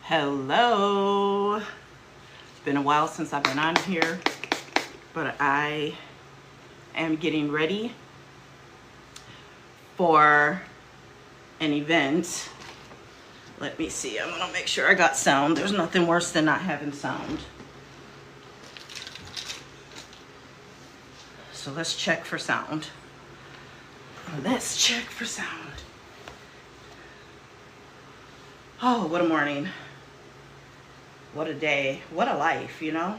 Hello. Been a while since I've been on here, but I am getting ready for an event. Let me see. I'm gonna make sure I got sound. There's nothing worse than not having sound. So let's check for sound. Let's check for sound. Oh, what a morning. What a day. What a life, you know?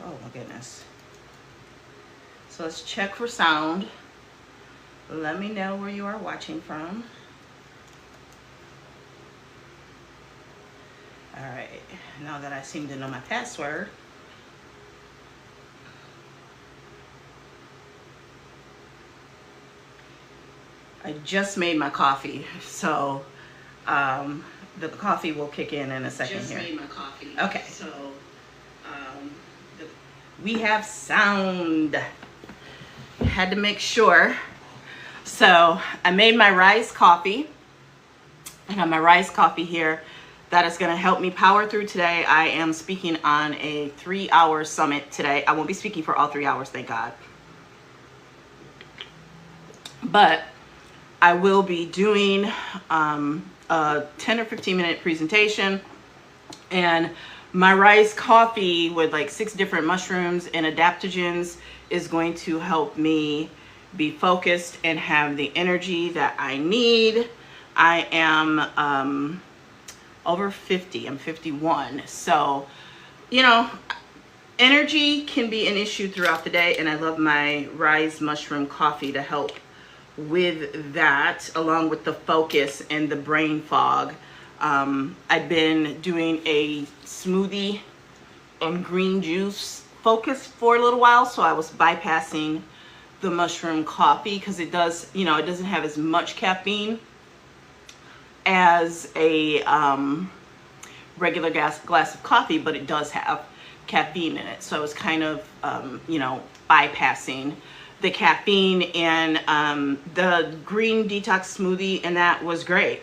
Oh my goodness. So let's check for sound. Let me know where you are watching from. All right, now that I seem to know my password. I just made my coffee, so the coffee will kick in a second here. Just made my coffee. Okay. So we have sound. Had to make sure. So I made my Ryze coffee. I got my Ryze coffee here. That is going to help me power through today. I am speaking on a 3-hour summit today. I won't be speaking for all 3 hours, thank God. But I will be doing a 10 or 15 minute presentation, and my Ryze coffee with like 6 different mushrooms and adaptogens is going to help me be focused and have the energy that I need. I am over 50. I'm 51. So, you know, energy can be an issue throughout the day, and I love my Ryze mushroom coffee to help with that, along with the focus and the brain fog. I've been doing a smoothie and green juice focus for a little while, so I was bypassing the mushroom coffee because it does, you know, it doesn't have as much caffeine as a regular glass of coffee, but it does have caffeine in it. So I was kind of, you know, bypassing the caffeine, and the green detox smoothie, and that was great.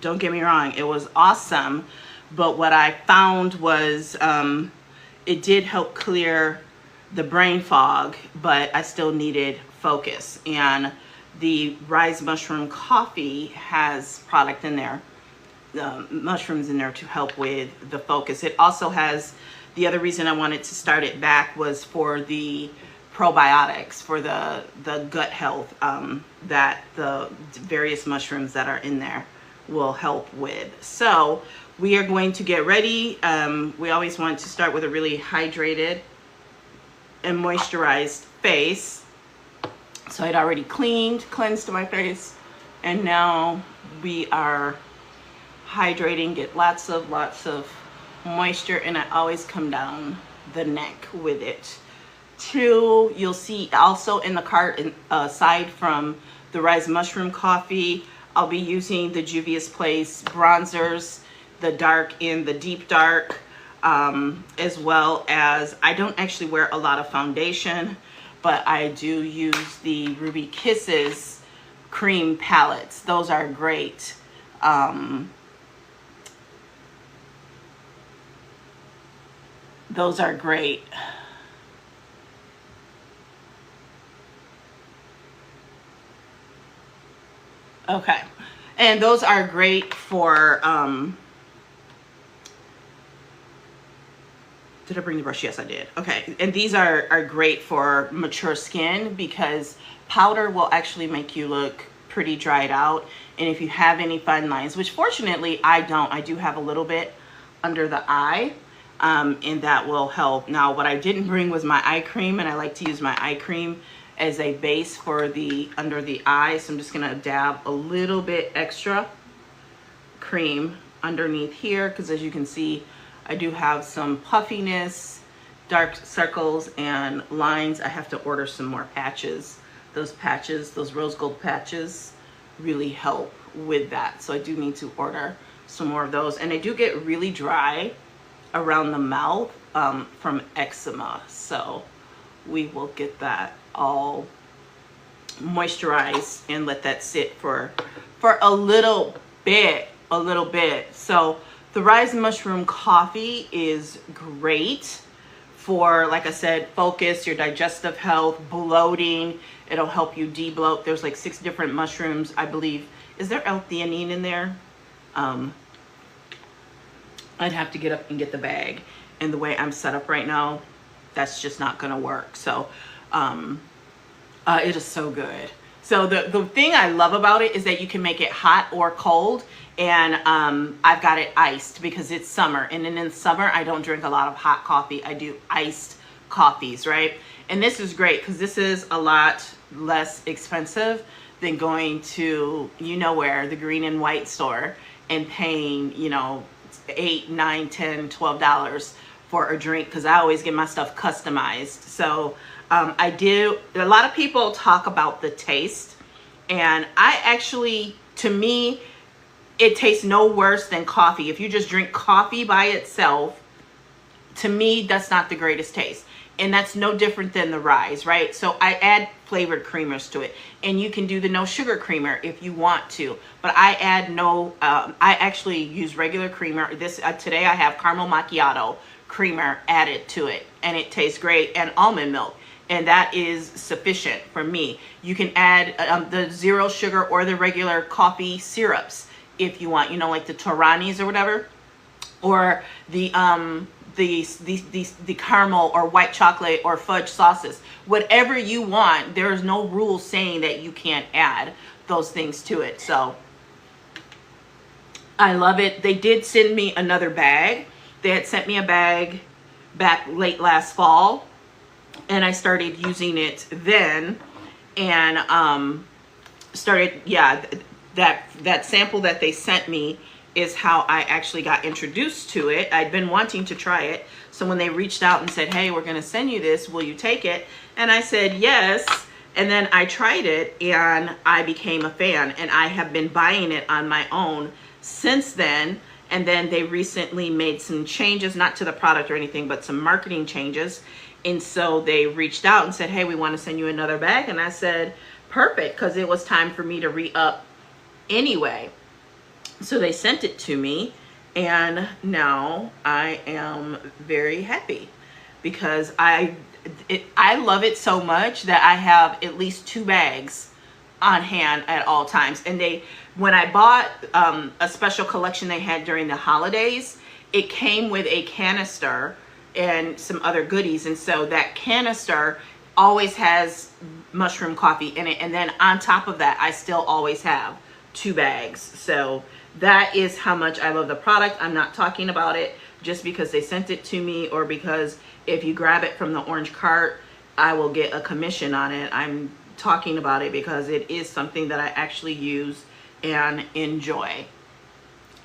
Don't get me wrong, it was awesome. But what I found was it did help clear the brain fog, but I still needed focus. And the Ryze mushroom coffee has product in there, mushrooms in there to help with the focus. It also has, the other reason I wanted to start it back was for the probiotics, for the gut health that the various mushrooms that are in there will help with. So we are going to get ready. We always want to start with a really hydrated and moisturized face. So I'd already cleansed my face, and now we are hydrating, get lots of moisture, and I always come down the neck with it. Two, you'll see also in the cart, aside from the Ryze mushroom coffee, I'll be using the Juvia's Place bronzers, the dark and the deep dark, as well as, I don't actually wear a lot of foundation, but I do use the Ruby Kisses cream palettes. Those are great. Those are great. Okay, and those are great for, did I bring the brush? Yes, I did. Okay, and these are great for mature skin, because powder will actually make you look pretty dried out. And if you have any fine lines, which fortunately I don't, I do have a little bit under the eye, and that will help. Now, what I didn't bring was my eye cream, and I like to use my eye cream as a base for the under the eye. So I'm just gonna dab a little bit extra cream underneath here, because as you can see, I do have some puffiness, dark circles, and lines. I have to order some more patches. Those patches, those rose gold patches, really help with that. So I do need to order some more of those. And I do get really dry around the mouth from eczema. So we will get that all moisturize and let that sit for a little bit, So the Ryze mushroom coffee is great for, like I said, focus, your digestive health, bloating. It'll help you de-bloat. There's like 6 different mushrooms, I believe. Is there L-theanine in there? I'd have to get up and get the bag. And the way I'm set up right now, that's just not gonna work. So it is so good. So the thing I love about it is that you can make it hot or cold. And I've got it iced because it's summer. And then in summer, I don't drink a lot of hot coffee. I do iced coffees, right? And this is great because this is a lot less expensive than going to, you know where, the green and white store and paying, you know, $8, $9, $10, $12 for a drink, because I always get my stuff customized. So I do. A lot of people talk about the taste, and I actually, to me, it tastes no worse than coffee. If you just drink coffee by itself, to me, that's not the greatest taste. And that's no different than the Ryze, right? So I add flavored creamers to it. And you can do the no sugar creamer if you want to. But I add no, I actually use regular creamer. This today I have caramel macchiato creamer added to it. And it tastes great. And almond milk. And that is sufficient for me. You can add the 0 sugar or the regular coffee syrups if you want, you know, like the Toranis or whatever, or the caramel or white chocolate or fudge sauces, whatever you want. There's no rule saying that you can't add those things to it. So I love it. They did send me another bag. They had sent me a bag back late last fall, and I started using it then, and started, yeah, that sample that they sent me is how I actually got introduced to it. I'd been wanting to try it. So when they reached out and said, hey, we're going to send you this, will you take it? And I said, yes. And then I tried it and I became a fan, and I have been buying it on my own since then. And then they recently made some changes, not to the product or anything, but some marketing changes. And so they reached out and said, hey, we want to send you another bag. And I said, perfect, because it was time for me to re-up anyway. So they sent it to me, and now I am very happy because I love it so much that I have at least 2 bags on hand at all times. And when I bought a special collection they had during the holidays, it came with a canister and some other goodies, and so that canister always has mushroom coffee in it, and then on top of that I still always have 2 bags. So that is how much I love the product. I'm not talking about it just because they sent it to me, or because if you grab it from the orange cart, I will get a commission on it. I'm talking about it because it is something that I actually use and enjoy.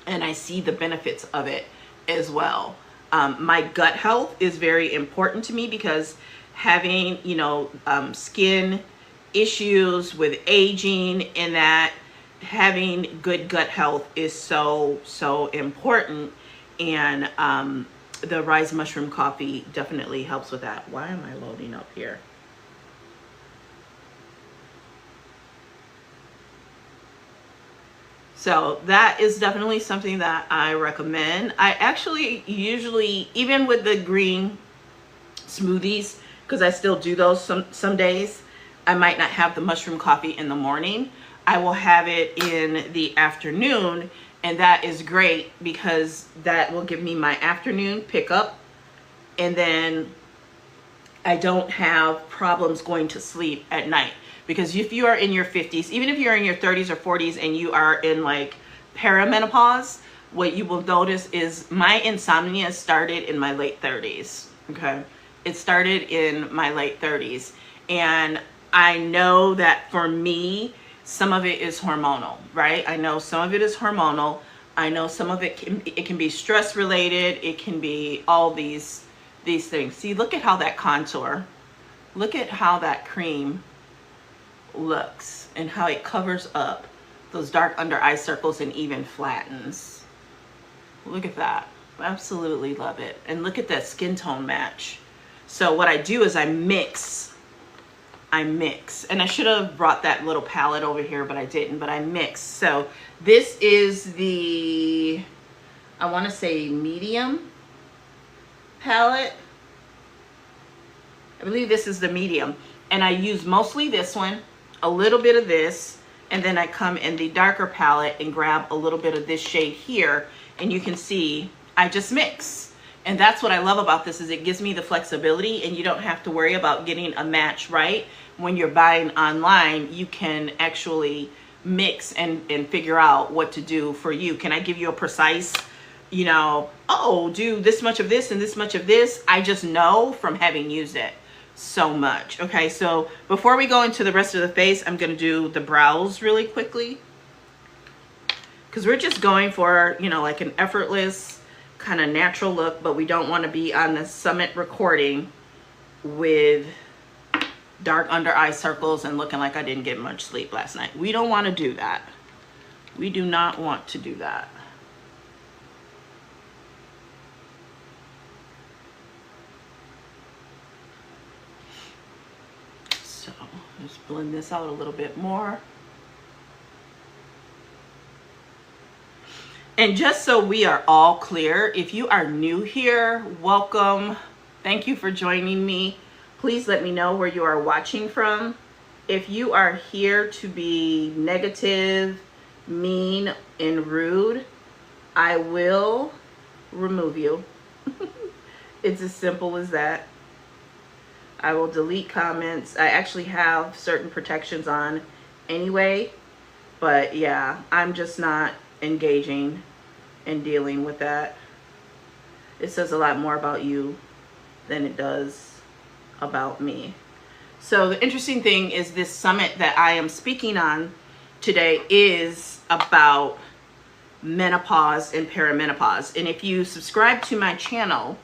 And I see the benefits of it as well. My gut health is very important to me because having, you know, skin issues with aging, and that having good gut health is so important. And the Ryze mushroom coffee definitely helps with that. Why am I loading up here? So that is definitely something that I recommend. I actually usually, even with the green smoothies, because I still do those some days, I might not have the mushroom coffee in the morning. I will have it in the afternoon, and that is great because that will give me my afternoon pickup, and then I don't have problems going to sleep at night. Because if you are in your 50s, even if you're in your 30s or 40s and you are in like perimenopause, what you will notice is my insomnia started in my late 30s, okay? It started in my late 30s. And I know that for me, some of it is hormonal, right? I know some of it is hormonal. I know some of it can be stress related. It can be all these things. See, look at how that contour, look at how that cream looks and how it covers up those dark under eye circles and even flattens. Look at that. Absolutely love it. And look at that skin tone match. So what I do is I mix I mix. And I should have brought that little palette over here, but I didn't, but I mix. So this is the, I want to say medium palette. I believe this is the medium. And I use mostly this one, a little bit of this, and then I come in the darker palette and grab a little bit of this shade here, and you can see I just mix. And that's what I love about this, is it gives me the flexibility, and you don't have to worry about getting a match right. When you're buying online, you can actually mix and figure out what to do for you. Can I give you a precise, you know, oh, do this much of this and this much of this? I just know from having used it so much. Okay, so before we go into the rest of the face, I'm going to do the brows really quickly, because we're just going for, you know, like an effortless kind of natural look, but we don't want to be on the summit recording with dark under eye circles and looking like I didn't get much sleep last night. We don't want to do that. We do not want to do that. So just blend this out a little bit more. And just so we are all clear, if you are new here, welcome. Thank you for joining me. Please let me know where you are watching from. If you are here to be negative, mean, and rude, I will remove you. It's as simple as that. I will delete comments. I actually have certain protections on anyway, but yeah, I'm just not engaging and dealing with that. It says a lot more about you than it does about me. So the interesting thing is, this summit that I am speaking on today is about menopause and perimenopause. And if you subscribe to my channel,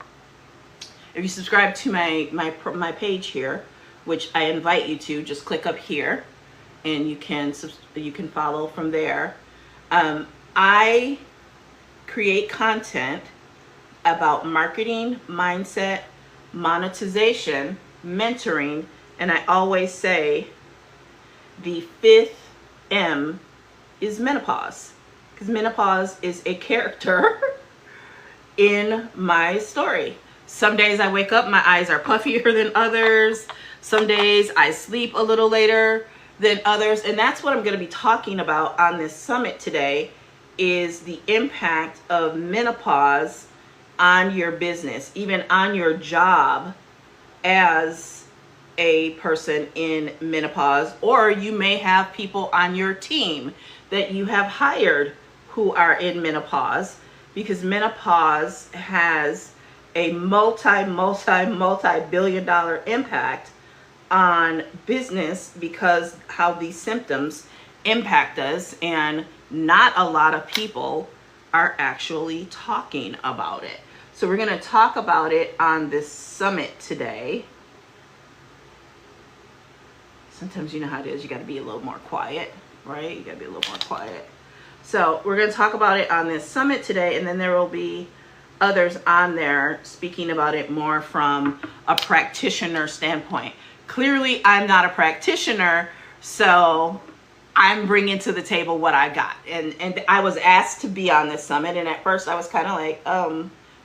if you subscribe to my page here, which I invite you to, just click up here and you can follow from there. I create content about marketing, mindset, monetization, mentoring, and I always say the 5th M is menopause, because menopause is a character in my story. Some days I wake up, my eyes are puffier than others. Some days I sleep a little later than others. And that's what I'm going to be talking about on this summit today, is the impact of menopause on your business, even on your job as a person in menopause. Or you may have people on your team that you have hired who are in menopause, because menopause has a multi-billion dollar impact on business, because how these symptoms impact us, and not a lot of people are actually talking about it. So we're going to talk about it on this summit today. Sometimes you know how it is, you got to be a little more quiet, right? You got to be a little more quiet. So we're going to talk about it on this summit today, and then there will be others on there speaking about it more from a practitioner standpoint. Clearly, I'm not a practitioner, so I'm bringing to the table what I got. And I was asked to be on this summit, and at first I was kind of like,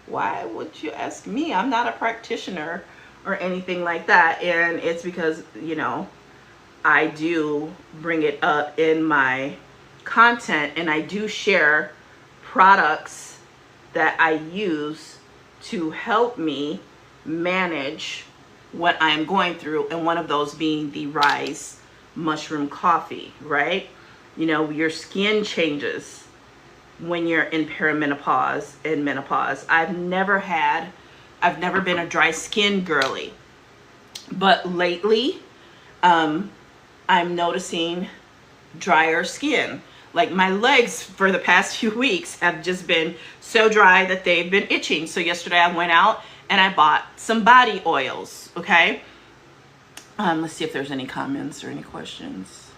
why would you ask me? I'm not a practitioner or anything like that. And it's because, you know, I do bring it up in my content, and I do share products that I use to help me manage what I'm going through, and one of those being the Ryze mushroom coffee, right? You know, your skin changes when you're in perimenopause and menopause. I've never been a dry skin girly, but lately I'm noticing drier skin. Like my legs for the past few weeks have just been so dry that they've been itching. So yesterday I went out and I bought some body oils, okay? Let's see if there's any comments or any questions.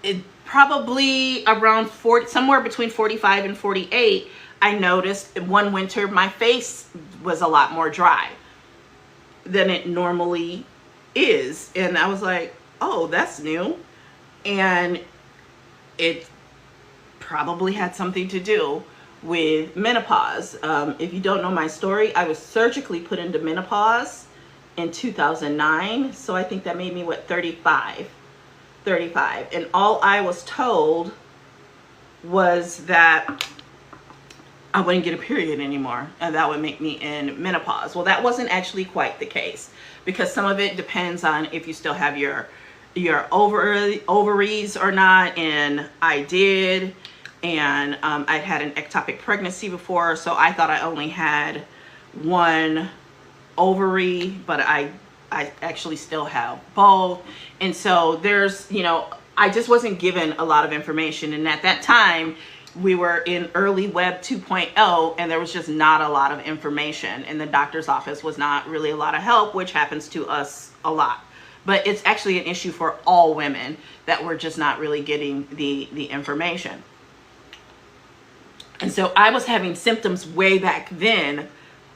It probably around 40, somewhere between 45 and 48, I noticed one winter my face was a lot more dry than it normally is. And I was like, oh, that's new. And it probably had something to do with menopause. If you don't know my story, I was surgically put into menopause in 2009. So I think that made me, what, 35. And all I was told was that I wouldn't get a period anymore, and that would make me in menopause. Well, that wasn't actually quite the case, because some of it depends on if you still have your ovaries or not, and I did. And I'd had an ectopic pregnancy before, so I thought I only had one ovary, but I actually still have both. And so there's, you know, I just wasn't given a lot of information. And at that time, we were in early web 2.0, and there was just not a lot of information. And the doctor's office was not really a lot of help, which happens to us a lot. But it's actually an issue for all women that we're just not really getting the information. And so I was having symptoms way back then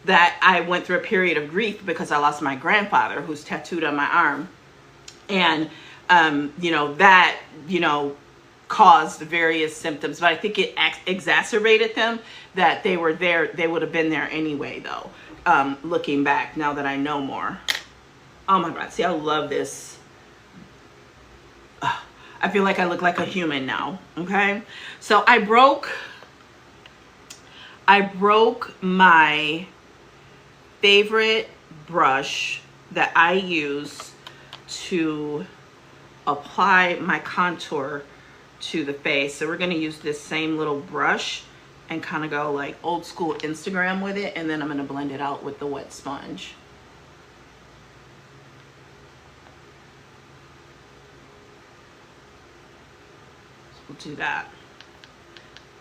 that I went through a period of grief because I lost my grandfather, who's tattooed on my arm. And, you know, that, you know, caused various symptoms, but I think it exacerbated them, that they were there. They would have been there anyway, though, looking back now that I know more. Oh my God. See, I love this. I feel like I look like a human now. Okay. So I broke my favorite brush that I use to apply my contour to the face. So we're going to use this same little brush and kind of go like old school Instagram with it. And then I'm going to blend it out with the wet sponge. So we'll do that.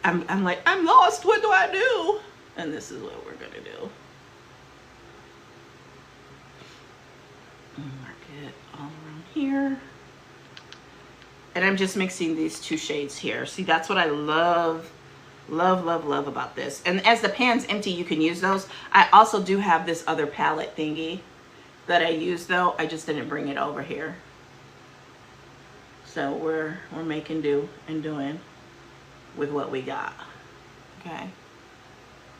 I'm like, I'm lost. What do I do? And this is what we're going to do. Mark it all around here. And I'm just mixing these two shades here. See, that's what I love about this. And as the pan's empty, you can use those. I also do have this other palette thingy that I use, though. I just didn't bring it over here. So we're making do and doing with what we got. Okay.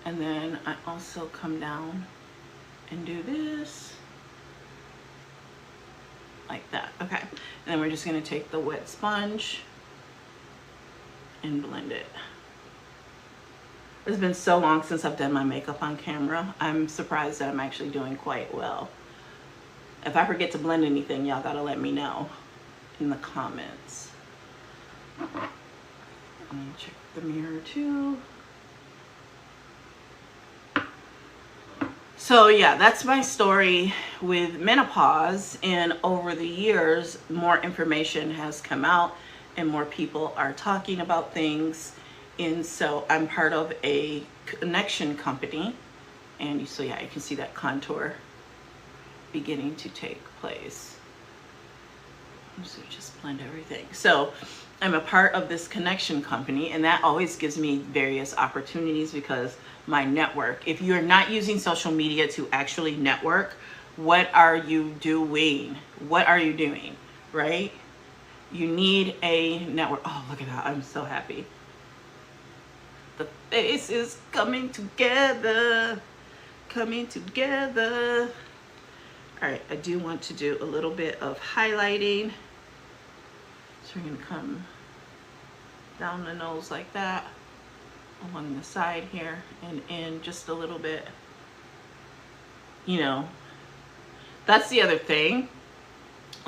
And then I also come down and do this like that. Okay. And then we're just going to take the wet sponge and blend it. It's been so long since I've done my makeup on camera. I'm surprised that I'm actually doing quite well. If I forget to blend anything, y'all gotta let me know in the comments. And check the mirror too. So yeah, that's my story with menopause, and over the years more information has come out and more people are talking about things. And so I'm part of a connection company, and so yeah, you can see that contour beginning to take place. So just blend everything. So I'm a part of this connection company, and that always gives me various opportunities because my network. If you're not using social media to actually network, what are you doing? What are you doing, right? You need a network. Oh, look at that. I'm so happy. The face is coming together, coming together. All right, I do want to do a little bit of highlighting. So we're gonna come down the nose like that, along the side here, and in just a little bit. You know, that's the other thing.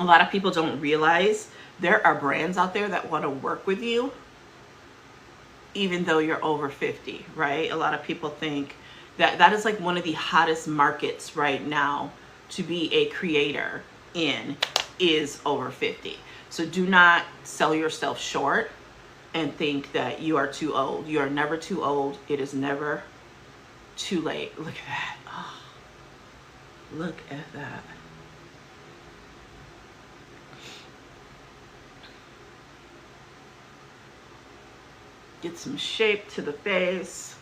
A lot of people don't realize there are brands out there that want to work with you even though you're over 50, right? A lot of people think that that is like one of the hottest markets right now to be a creator in, is over 50. So do not sell yourself short and think that you are too old. You are never too old. It is never too late. Look at that. Oh, look at that. Get some shape to the face.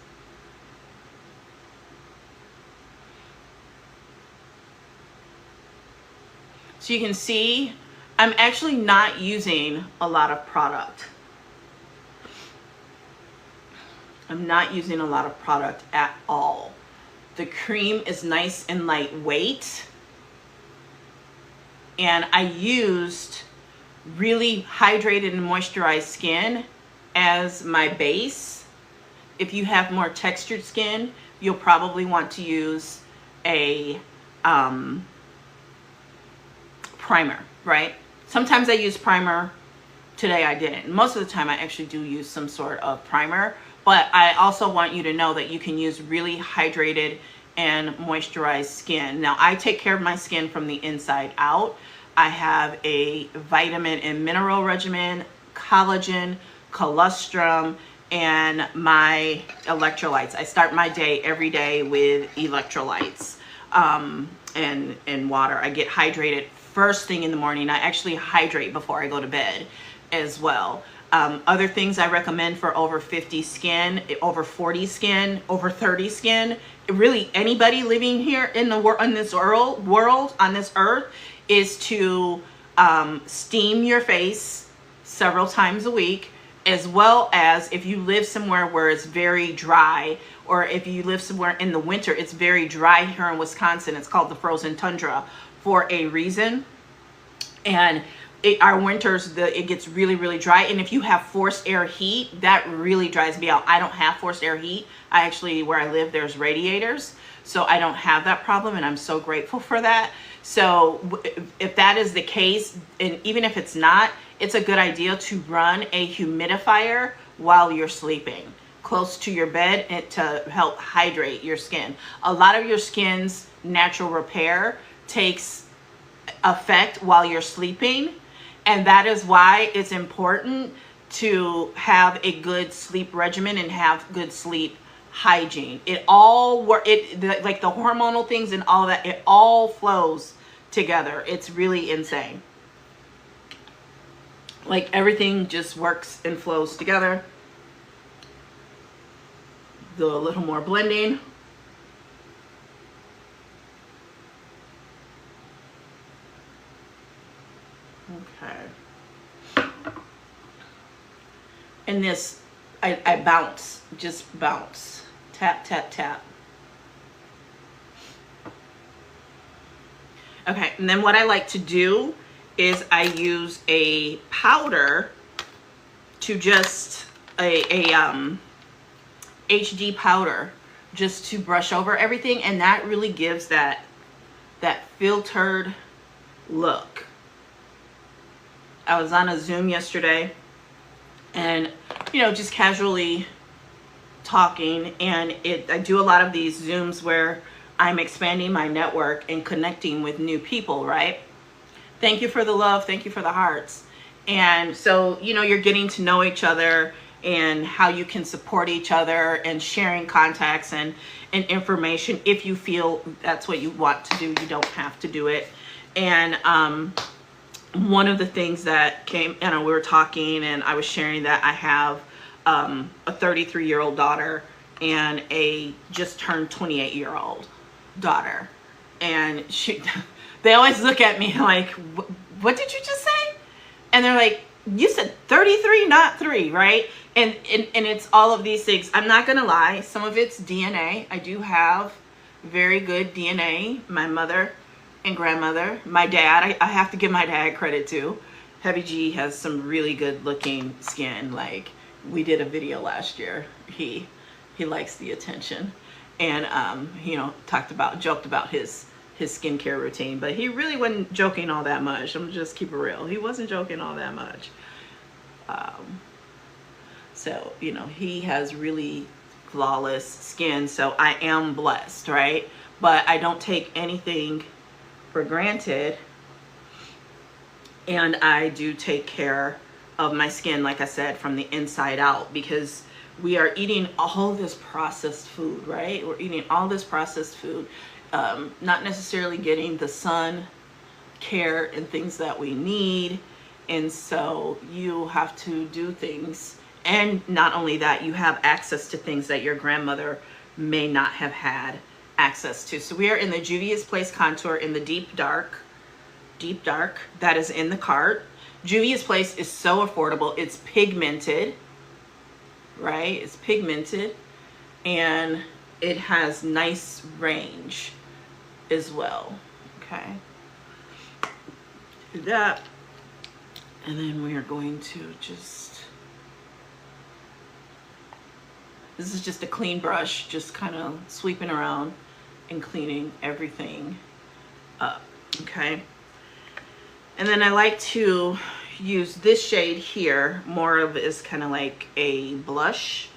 So you can see I'm actually not using a lot of product. I'm not using a lot of product at all. The cream is nice and lightweight. And I used really hydrated and moisturized skin as my base. If you have more textured skin, you'll probably want to use a primer, right? Sometimes I use primer. Today I didn't. Most of the time I actually do use some sort of primer, but I also want you to know that you can use really hydrated and moisturized skin. Now I take care of my skin from the inside out. I have a vitamin and mineral regimen, collagen, colostrum, and my electrolytes. I start my day every day with electrolytes and water. I get hydrated first thing in the morning. I actually hydrate before I go to bed as well. Other things I recommend for over 50 skin, over 40 skin, over 30 skin, really anybody living here in the on this world, on this earth, is to steam your face several times a week, as well as if you live somewhere where it's very dry, or if you live somewhere in the winter, it's very dry here in Wisconsin. It's called the frozen tundra for a reason. And our winters, it gets really, really dry. And if you have forced air heat, that really dries me out. I don't have forced air heat. I actually, where I live, there's radiators. So I don't have that problem, and I'm so grateful for that. So if that is the case, and even if it's not, it's a good idea to run a humidifier while you're sleeping close to your bed, and to help hydrate your skin. A lot of your skin's natural repair takes effect while you're sleeping, and that is why it's important to have a good sleep regimen and have good sleep hygiene. It all like the hormonal things and all that, it all flows together. It's really insane. Like everything just works and flows together. Do a little more blending. Okay. And this, I bounce, just bounce. Tap, tap, tap. Okay, and then what I like to do is I use a powder to just, HD powder, just to brush over everything, and that really gives that filtered look. I was on a Zoom yesterday, and just casually talking, and I do a lot of these Zooms where I'm expanding my network and connecting with new people, right? Thank you for the love, thank you for the hearts. And so you're getting to know each other and how you can support each other, and sharing contacts and information. If you feel that's what you want to do, you don't have to do it. And one of the things that came, we were talking, and I was sharing that I have a 33-year-old daughter and a just turned 28-year-old daughter. And they always look at me like, what did you just say? And they're like, you said 33, not 3, right? And it's all of these things. I'm not gonna lie, some of it's DNA. I do have very good DNA. My mother and grandmother, my dad, I have to give my dad credit too. Heavy G has some really good looking skin. Like, we did a video last year. He likes the attention, and joked about his skincare routine, but he really wasn't joking all that much. I'm gonna just keep it real. He wasn't joking all that much. So he has really flawless skin, so I am blessed, right? But I don't take anything for granted, and I do take care of my skin, like I said, from the inside out, because we are eating all this processed food, right? We're eating all this processed food, not necessarily getting the sun care and things that we need. And so you have to do things, and not only that, you have access to things that your grandmother may not have had access to. So we are in the Juvia's Place contour in the deep dark, deep dark that is in the cart. Juvia's Place is so affordable. It's pigmented, right? It's pigmented, and it has nice range as well. Okay, do that, and then we are going to just, this is just a clean brush, just kind of sweeping around and cleaning everything up. Okay, and then I like to use this shade here. More of it is kind of like a blush.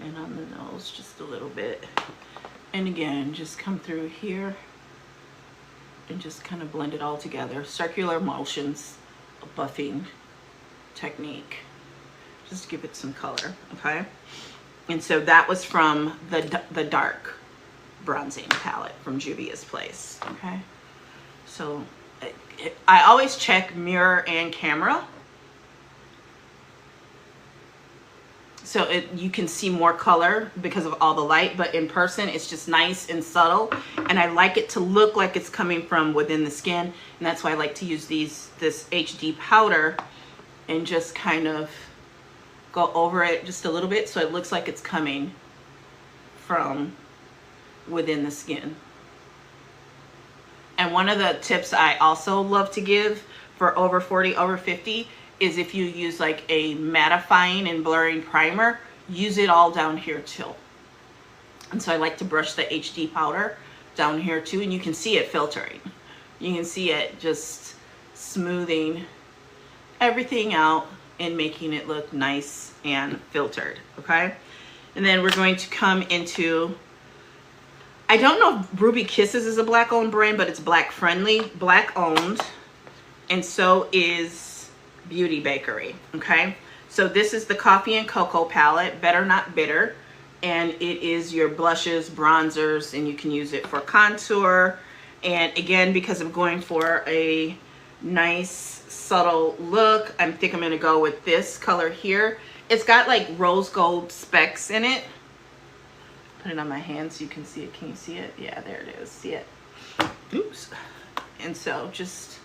And on the nose just a little bit. And again, just come through here and just kind of blend it all together. Circular motions, a buffing technique. Just to give it some color, okay? And so that was from the dark bronzing palette from Juvia's Place, okay? So I always check mirror and camera, so you can see more color because of all the light, but in person it's just nice and subtle, and I like it to look like it's coming from within the skin, and that's why I like to use this HD powder and just kind of go over it just a little bit so it looks like it's coming from within the skin. And one of the tips I also love to give for over 40, over 50 is if you use like a mattifying and blurring primer, use it all down here too. And so I like to brush the HD powder down here too, and you can see it filtering. You can see it just smoothing everything out and making it look nice and filtered, okay? And then we're going to come into, I don't know if Ruby Kisses is a black owned brand, but it's black friendly, black owned, and so is Beauty Bakery, okay? So this is the Coffee and Cocoa palette, Better Not Bitter, and it is your blushes, bronzers, and you can use it for contour. And again, because I'm going for a nice subtle look, I think I'm gonna go with this color here. It's got like rose gold specks in it. Put it on my hand so you can see it. Can you see it? Yeah, there it is. See it? Oops. And so just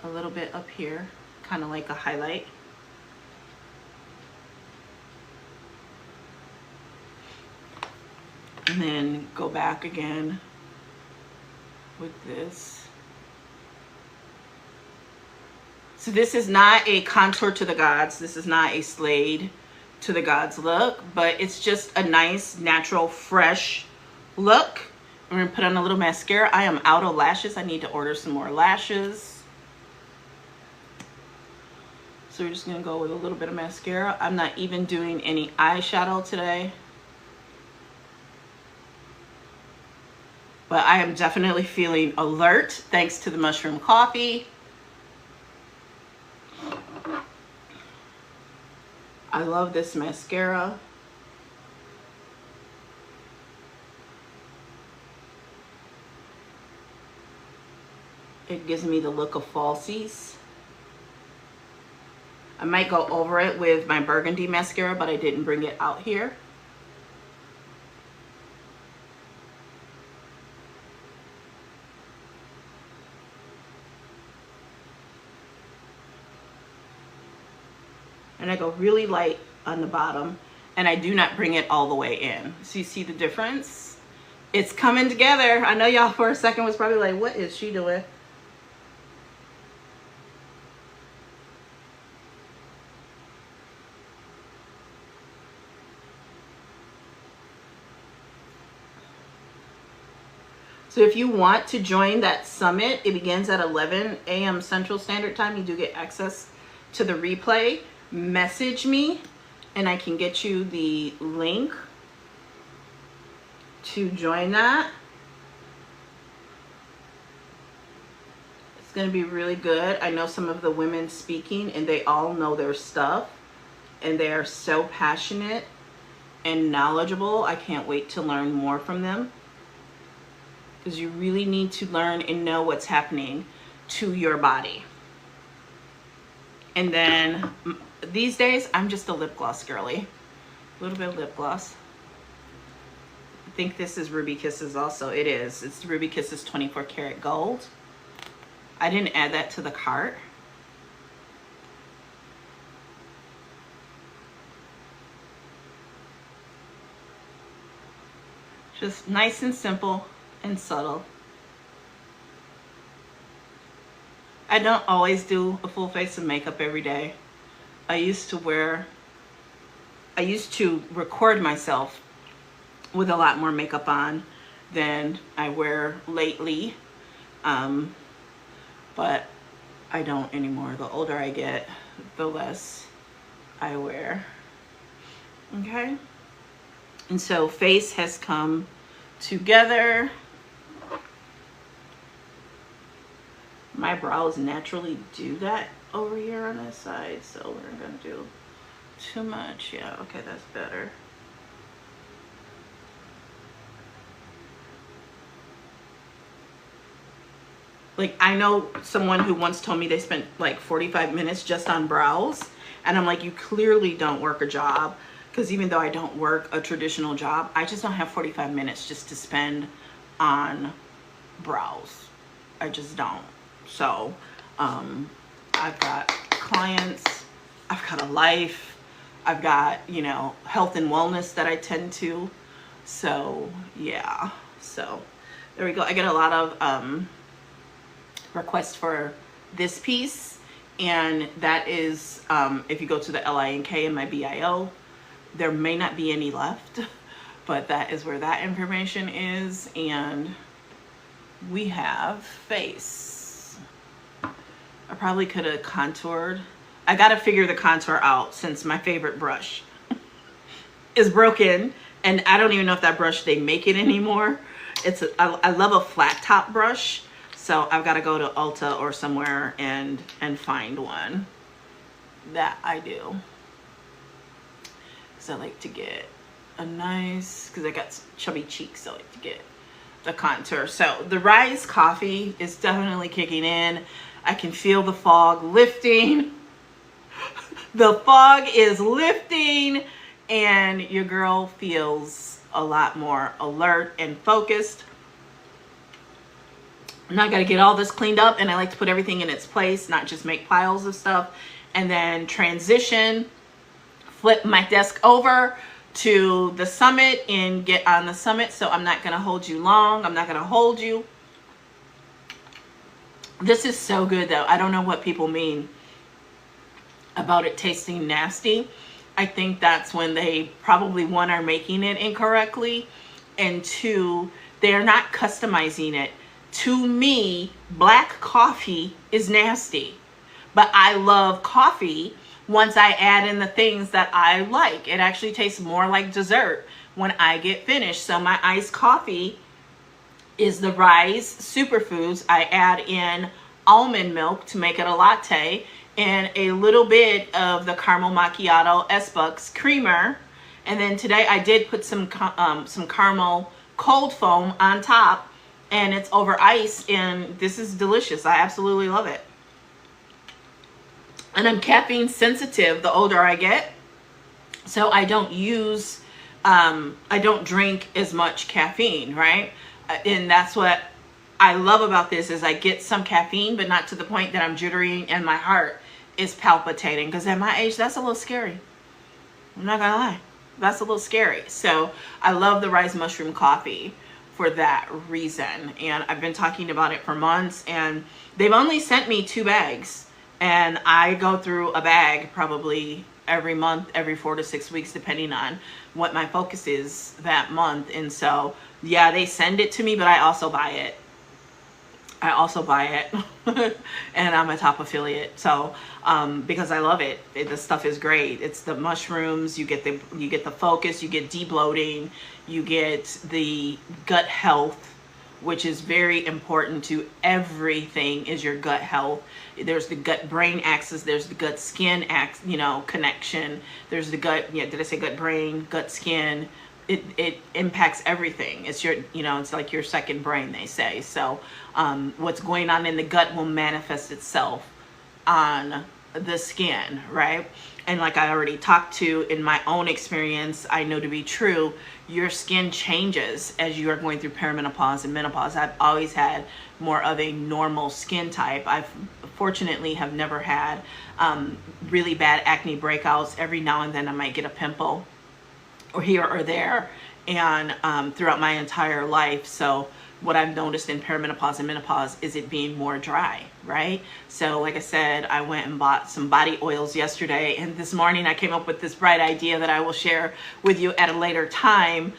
a little bit up here, kind of like a highlight. And then go back again with this. So this is not a contour to the gods. This is not a Slade to the gods look, but it's just a nice, natural, fresh look. I'm gonna put on a little mascara. I am out of lashes. I need to order some more lashes. So we're just gonna go with a little bit of mascara. I'm not even doing any eyeshadow today. But I am definitely feeling alert thanks to the mushroom coffee. I love this mascara. It gives me the look of falsies. I might go over it with my burgundy mascara, but I didn't bring it out here. And I go really light on the bottom, and I do not bring it all the way in. So you see the difference? It's coming together. I know y'all for a second was probably like, what is she doing? So if you want to join that summit, it begins at 11 a.m. Central Standard Time. You do get access to the replay. Message me and I can get you the link to join that. It's going to be really good. I know some of the women speaking and they all know their stuff and they are so passionate and knowledgeable. I can't wait to learn more from them, because you really need to learn and know what's happening to your body. And then these days, I'm just a lip gloss girly. A little bit of lip gloss. think this is Ruby Kisses also. It is. It's Ruby Kisses 24 karat gold. I didn't add that to the cart. Just nice and simple and subtle. I don't always do a full face of makeup every day. I used to record myself with a lot more makeup on than I wear lately. But I don't anymore. The older I get, the less I wear. Okay? And so face has come together. My brows naturally do that over here on this side, so we're not gonna do too much. Yeah, okay, that's better. Like, I know someone who once told me they spent like 45 minutes just on brows, and I'm like, you clearly don't work a job, because even though I don't work a traditional job, I just don't have 45 minutes just to spend on brows. I just don't. So I've got clients, I've got a life, I've got, you know, health and wellness that I tend to. So yeah, so there we go. I get a lot of requests for this piece, and that is if you go to the LINK in my bio, there may not be any left, but that is where that information is. And we have face. I probably could have contoured. I got to figure the contour out since my favorite brush is broken, and I don't even know if that brush, they make it anymore. I love a flat top brush, so I've got to go to Ulta or somewhere and find one that I do. Because I like to get a nice, because I got chubby cheeks, I like to get the contour. So the Ryze coffee is definitely kicking in. I can feel the fog lifting. The fog is lifting, and your girl feels a lot more alert and focused. Now I got to get all this cleaned up, and I like to put everything in its place, not just make piles of stuff, and then transition, flip my desk over to the summit and get on the summit. So I'm not going to hold you long. I'm not going to hold you. This is so good though. I don't know what people mean about it tasting nasty. I think that's when they probably, one, are making it incorrectly, and two, they're not customizing it. To me, black coffee is nasty, but I love coffee once I add in the things that I like. It actually tastes more like dessert when I get finished. So my iced coffee is the Ryze Superfoods. I add in almond milk to make it a latte, and a little bit of the caramel macchiato S-Bucks creamer. And then today I did put some caramel cold foam on top, and it's over ice, and this is delicious. I absolutely love it. And I'm caffeine sensitive the older I get, so I don't use, I don't drink as much caffeine, right? And that's what I love about this, is I get some caffeine, but not to the point that I'm jittery and my heart is palpitating, because at my age, that's a little scary. I'm not gonna lie, that's a little scary. So I love the Ryze mushroom coffee for that reason, and I've been talking about it for months, and they've only sent me 2 bags, and I go through a bag probably every month, every 4 to 6 weeks, depending on what my focus is that month. And so yeah, they send it to me, but I also buy it. And I'm a top affiliate, so because I love it. The stuff is great. It's the mushrooms, you get the focus, you get debloating, you get the gut health, which is very important to everything, is your gut health. There's the gut brain axis, there's the gut skin connection, there's the gut, did I say gut brain, gut skin? It impacts everything. It's your, it's like your second brain, they say. So what's going on in the gut will manifest itself on the skin, right? And like I already talked to in my own experience, I know to be true, your skin changes as you are going through perimenopause and menopause. I've always had more of a normal skin type. I've fortunately have never had really bad acne breakouts. Every now and then I might get a pimple or here or there, and throughout my entire life. So what I've noticed in perimenopause and menopause is it being more dry, right? So like I said, I went and bought some body oils yesterday, and this morning I came up with this bright idea that I will share with you at a later time,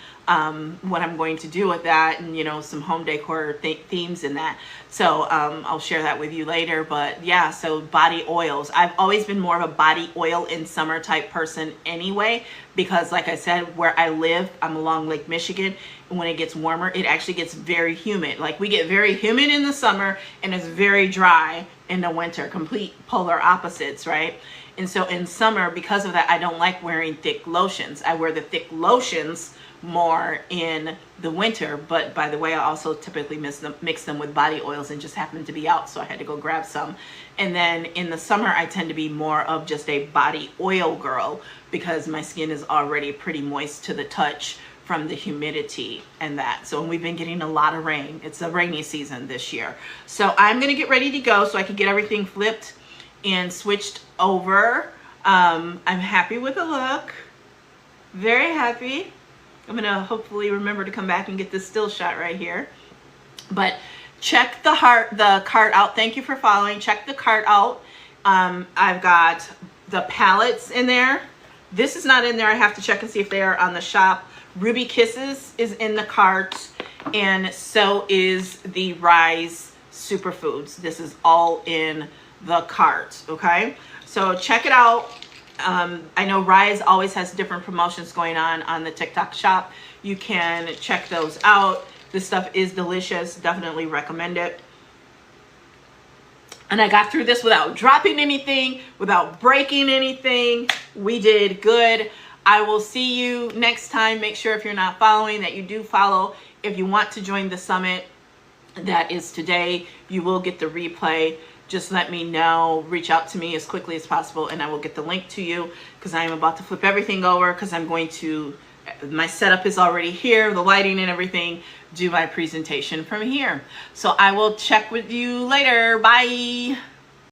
what I'm going to do with that, and you know, some home decor themes in that. So I'll share that with you later. But yeah, so body oils. I've always been more of a body oil in summer type person anyway, because like I said, where I live, I'm along Lake Michigan, and when it gets warmer, it actually gets very humid. Like we get very humid in the summer and it's very dry in the winter, complete polar opposites, right? And so in summer, because of that, I don't like wearing thick lotions. I wear the thick lotions more in the winter, but by the way, I also typically mix them with body oils, and just happened to be out, so I had to go grab some. And then in the summer, I tend to be more of just a body oil girl, because my skin is already pretty moist to the touch from the humidity and that. So we've been getting a lot of rain. It's a rainy season this year. So I'm gonna get ready to go so I can get everything flipped and switched over. I'm happy with the look, very happy. I'm gonna hopefully remember to come back and get this still shot right here. But check the cart out. Thank you for following. Check the cart out. I've got the palettes in there. This is not in there. I have to check and see if they are on the shop. Ruby Kisses is in the cart, and so is the Ryze Superfoods. This is all in the cart, okay? So check it out. I know Ryze always has different promotions going on the TikTok shop. You can check those out. This stuff is delicious. Definitely recommend it. And I got through this without dropping anything, without breaking anything. We did good. I will see you next time. Make sure if you're not following that you do follow. If you want to join the summit, that is today. You will get the replay. Just let me know, reach out to me as quickly as possible, and I will get the link to you, because I am about to flip everything over, because I'm going to, my setup is already here, the lighting and everything, do my presentation from here. So I will check with you later. Bye.